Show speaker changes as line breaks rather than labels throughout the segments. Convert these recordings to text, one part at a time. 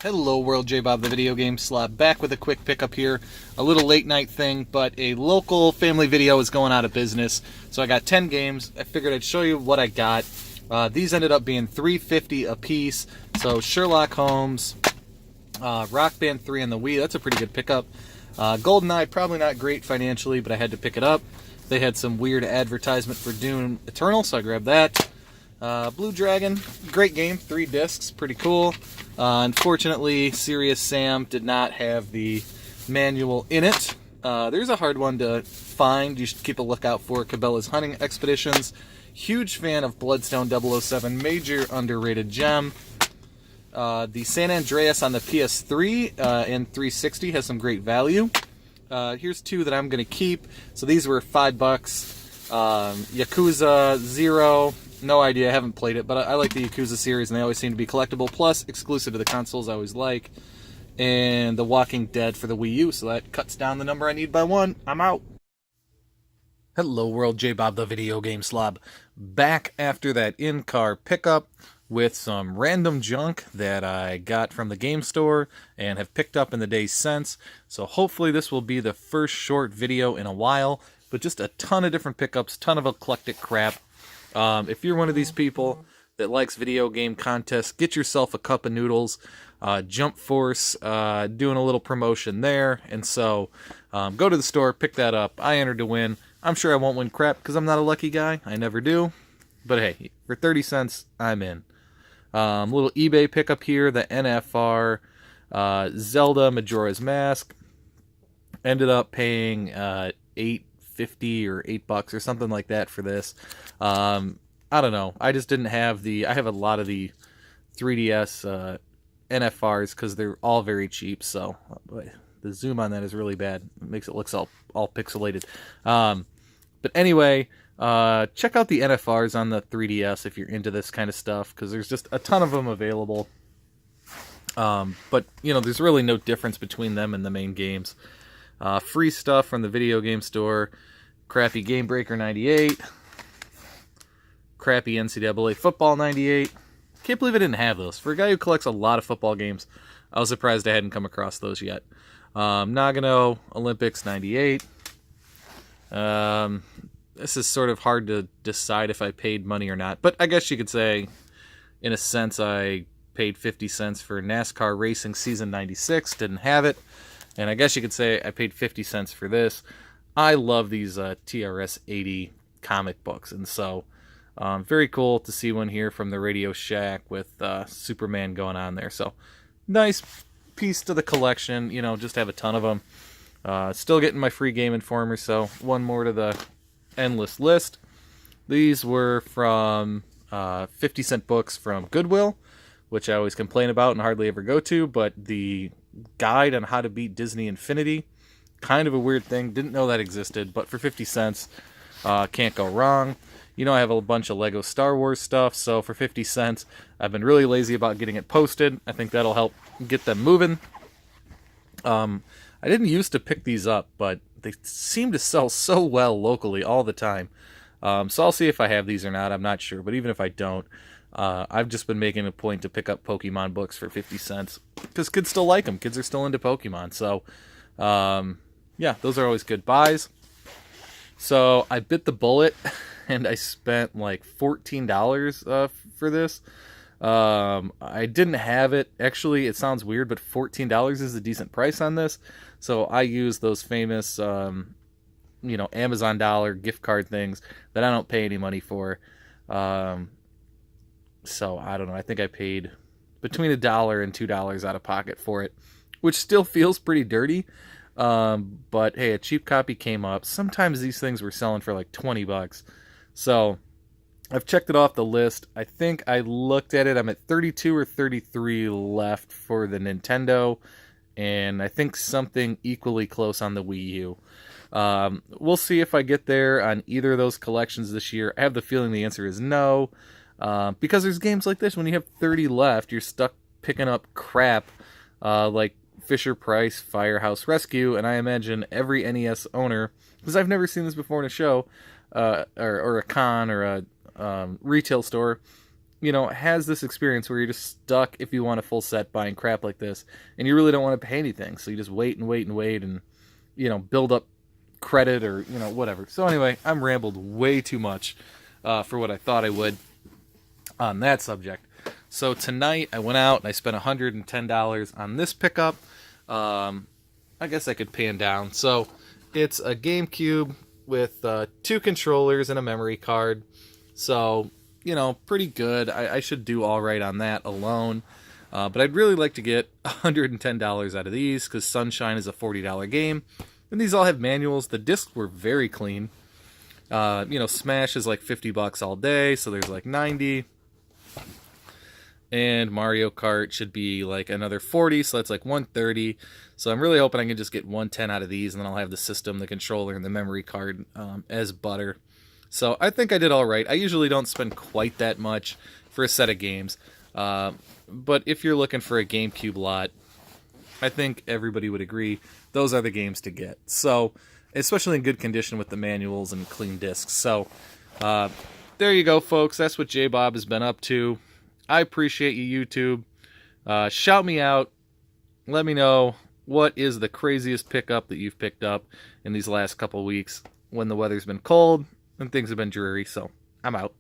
Hello world, J Bob the Video Game Slob, back with a quick pickup here. A little late night thing, but a local family video is going out of business. So I got 10 games. I figured I'd show you what I got. These ended up being $3.50 a piece. So Sherlock Holmes, Rock Band 3 on the Wii, that's a pretty good pickup. GoldenEye, probably not great financially, but I had to pick it up. They had some weird advertisement for Doom Eternal, so I grabbed that. Blue Dragon, great game, 3 discs, pretty cool. Unfortunately, Serious Sam did not have the manual in it. There's a hard one to find. You should keep a lookout for Cabela's Hunting Expeditions. Huge fan of Bloodstone 007, major underrated gem. The San Andreas on the PS3 and 360 has some great value. Here's 2 that I'm going to keep. So these were $5. Yakuza 0. No idea, I haven't played it, but I like the Yakuza series, and they always seem to be collectible, plus exclusive to the consoles I always like. And The Walking Dead for the Wii U, so that cuts down the number I need by 1. I'm out. Hello world, J Bob the Video Game Slob. Back after that in-car pickup with some random junk that I got from the game store and have picked up in the days since. So hopefully this will be the first short video in a while, but just a ton of different pickups, ton of eclectic crap. If you're one of these people that likes video game contests, get yourself a cup of noodles. Jump Force doing a little promotion there, and so go to the store, pick that up. I entered to win. I'm sure I won't win crap because I'm not a lucky guy. I never do. But hey, for 30 cents, I'm in. Little eBay pickup here, the NFR Zelda Majora's Mask. Ended up paying $8.50 or $8 or something like that for this. I don't know. I just didn't have I have a lot of the 3DS NFRs because they're all very cheap. So the zoom on that is really bad. It makes it look all pixelated. But anyway, check out the NFRs on the 3DS if you're into this kind of stuff, because there's just a ton of them available. But you know, there's really no difference between them and the main games. Free stuff from the video game store. Crappy Game Breaker 98. Crappy NCAA Football 98. Can't believe I didn't have those. For a guy who collects a lot of football games, I was surprised I hadn't come across those yet. Nagano Olympics 98. This is sort of hard to decide if I paid money or not, but I guess you could say, in a sense, I paid 50 cents for NASCAR Racing Season 96. Didn't have it. And I guess you could say I paid 50 cents for this. I love these TRS-80 comic books, and so very cool to see one here from the Radio Shack with Superman going on there. So nice piece to the collection. You know, just have a ton of them. Still getting my free Game Informer, so one more to the endless list. These were from 50-cent books from Goodwill, which I always complain about and hardly ever go to, but the guide on how to beat Disney Infinity, kind of a weird thing. Didn't know that existed, but for 50 cents, can't go wrong. You know, I have a bunch of Lego Star Wars stuff, so for 50 cents, I've been really lazy about getting it posted. I think that'll help get them moving. I didn't used to pick these up, but they seem to sell so well locally all the time. So I'll see if I have these or not. I'm not sure, but even if I don't, I've just been making a point to pick up Pokemon books for 50 cents because kids still like them. Kids are still into Pokemon. So, yeah, those are always good buys. So I bit the bullet and I spent like $14 for this. I didn't have it. Actually, it sounds weird, but $14 is a decent price on this. So I use those famous, you know, Amazon dollar gift card things that I don't pay any money for. So I don't know. I think I paid between $1 and $2 out of pocket for it, which still feels pretty dirty. But hey, a cheap copy came up. Sometimes these things were selling for like $20. So I've checked it off the list. I think I looked at it. I'm at 32 or 33 left for the Nintendo, and I think something equally close on the Wii U. We'll see if I get there on either of those collections this year. I have the feeling the answer is no, because there's games like this. When you have 30 left, you're stuck picking up crap like Fisher-Price Firehouse Rescue, and I imagine every NES owner, because I've never seen this before in a show, or a con, or a retail store, has this experience where you're just stuck if you want a full set buying crap like this, and you really don't want to pay anything, so you just wait and wait and wait and, build up credit or, whatever. So anyway, I'm rambled way too much for what I thought I would on that subject. So tonight I went out and I spent $110 on this pickup. I guess I could pan down. So it's a GameCube with 2 controllers and a memory card. So, pretty good. I should do all right on that alone. But I'd really like to get $110 out of these because Sunshine is a $40 game. And these all have manuals. The discs were very clean. Smash is like $50 all day, so there's like 90. And Mario Kart should be like another 40, so that's like 130. So I'm really hoping I can just get 110 out of these, and then I'll have the system, the controller, and the memory card as butter. So I think I did all right. I usually don't spend quite that much for a set of games. But if you're looking for a GameCube lot, I think everybody would agree those are the games to get. So, especially in good condition with the manuals and clean discs. So, there you go, folks. That's what J-Bob has been up to. I appreciate you, YouTube. Shout me out. Let me know what is the craziest pickup that you've picked up in these last couple weeks when the weather's been cold and things have been dreary. So, I'm out.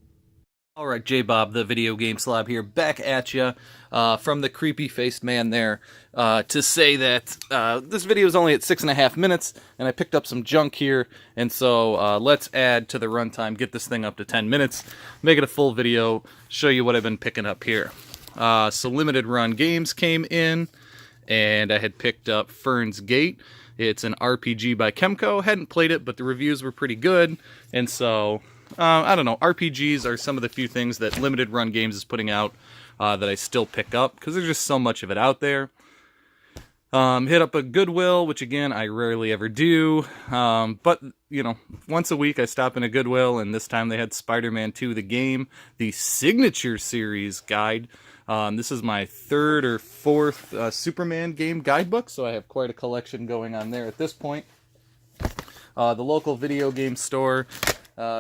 Alright, J-Bob, the video game slob here, back at you from the creepy-faced man there to say that this video is only at 6.5 minutes, and I picked up some junk here, and so let's add to the runtime, get this thing up to 10 minutes, make it a full video, show you what I've been picking up here. So Limited Run Games came in, and I had picked up Fern's Gate. It's an RPG by Kemco. Hadn't played it, but the reviews were pretty good, and so... I don't know, RPGs are some of the few things that Limited Run Games is putting out that I still pick up, because there's just so much of it out there. Hit up a Goodwill, which again, I rarely ever do, but, once a week I stop in a Goodwill, and this time they had Spider-Man 2, the game, the Signature Series guide. This is my 3rd or 4th Superman game guidebook, so I have quite a collection going on there at this point. The local video game store...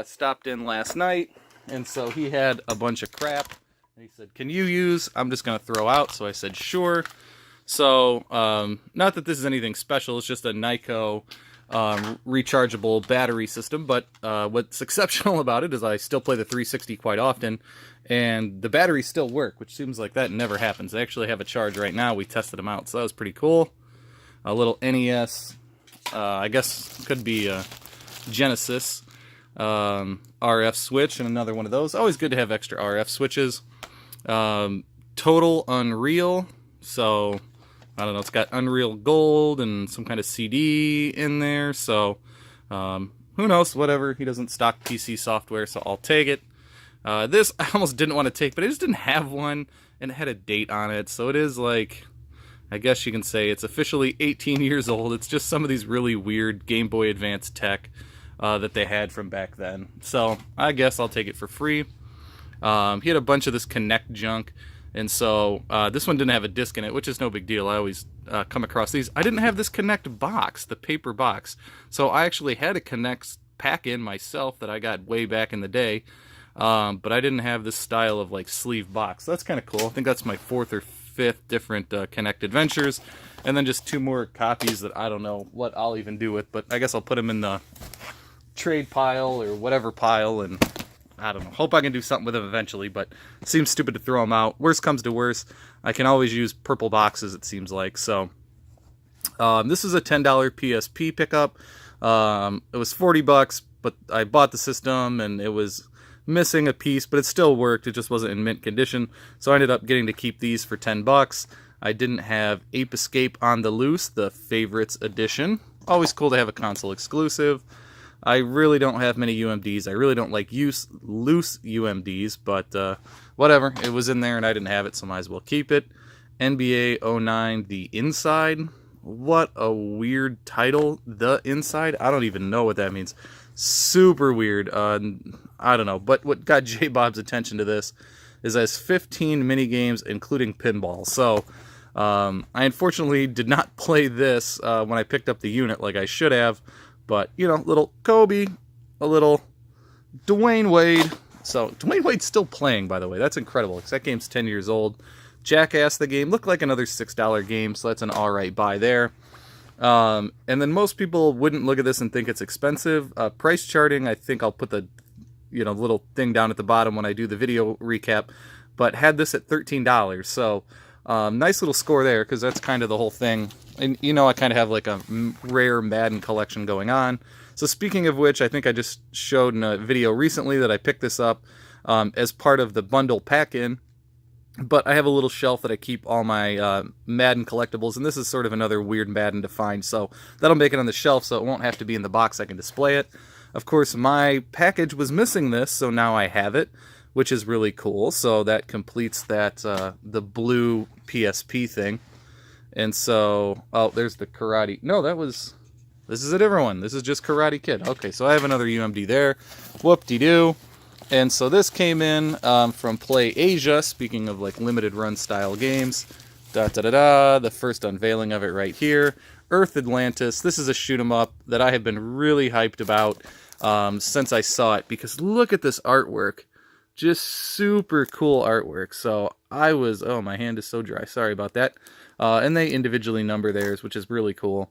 stopped in last night, and so he had a bunch of crap, and he said, can you use, I'm just going to throw out, so I said, sure. So, not that this is anything special, it's just a Nyko rechargeable battery system, but what's exceptional about it is I still play the 360 quite often, and the batteries still work, which seems like that never happens. They actually have a charge right now. We tested them out, so that was pretty cool. A little NES, I guess could be a Genesis RF switch, and another one of those. Always good to have extra RF switches. Total Unreal, so I don't know, it's got Unreal Gold and some kind of CD in there, so who knows, whatever. He doesn't stock PC software, so I'll take it. This I almost didn't want to take, but I just didn't have one, and it had a date on it, so it is like, I guess you can say it's officially 18 years old. It's just some of these really weird Game Boy Advance tech that they had from back then. So I guess I'll take it for free. He had a bunch of this Connect junk, and so this one didn't have a disc in it, which is no big deal. I always come across these. I didn't have this Connect box, the paper box, so I actually had a Connect pack-in myself that I got way back in the day, but I didn't have this style of like sleeve box. So that's kind of cool. I think that's my 4th or 5th different Connect Adventures, and then just 2 more copies that I don't know what I'll even do with, but I guess I'll put them in the trade pile or whatever pile, and I don't know, hope I can do something with them eventually, but it seems stupid to throw them out. Worst comes to worst, I can always use purple boxes, it seems like. So this is a $10 PSP pickup. It was $40, but I bought the system and it was missing a piece, but it still worked. It just wasn't in mint condition, so I ended up getting to keep these for $10. I didn't have Ape Escape on the Loose, the Favorites Edition. Always cool to have a console exclusive. I really don't have many UMDs. I really don't like loose UMDs, but whatever. It was in there and I didn't have it, so might as well keep it. NBA 09 The Inside. What a weird title. The Inside? I don't even know what that means. Super weird. I don't know. But what got J-Bob's attention to this is it has 15 minigames, including pinball. So I unfortunately did not play this when I picked up the unit like I should have. But, you know, little Kobe, a little Dwayne Wade, So Dwayne Wade's still playing, by the way. That's incredible, because that game's 10 years old. Jackass, the game, looked like another $6 game, so that's an alright buy there. And then most people wouldn't look at this and think it's expensive. Price charting, I think I'll put the little thing down at the bottom when I do the video recap, but had this at $13. So nice little score there, because that's kind of the whole thing. And I kind of have like a rare Madden collection going on. So speaking of which, I think I just showed in a video recently that I picked this up as part of the bundle pack-in. But I have a little shelf that I keep all my Madden collectibles, and this is sort of another weird Madden to find, so that'll make it on the shelf so it won't have to be in the box. I can display it. Of course, my package was missing this, so now I have it, which is really cool. So that completes that the blue PSP thing. And so, oh, there's the Karate. No, this is a different one. This is just Karate Kid. Okay, so I have another UMD there. Whoop-de-doo. And so this came in from Play Asia, speaking of like limited run style games. The first unveiling of it right here. Earth Atlantis. This is a shoot 'em up that I have been really hyped about since I saw it, because look at this artwork. Just super cool artwork. So I was, oh, my hand is so dry. Sorry about that. And they individually number theirs, which is really cool.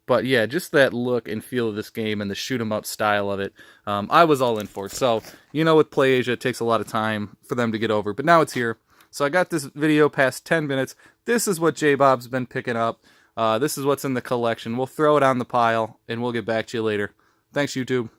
But yeah, just that look and feel of this game and the shoot 'em up style of it, I was all in for. So, with Play Asia, it takes a lot of time for them to get over. But now it's here. So I got this video past 10 minutes. This is what J-Bob's been picking up. This is what's in the collection. We'll throw it on the pile, and we'll get back to you later. Thanks, YouTube.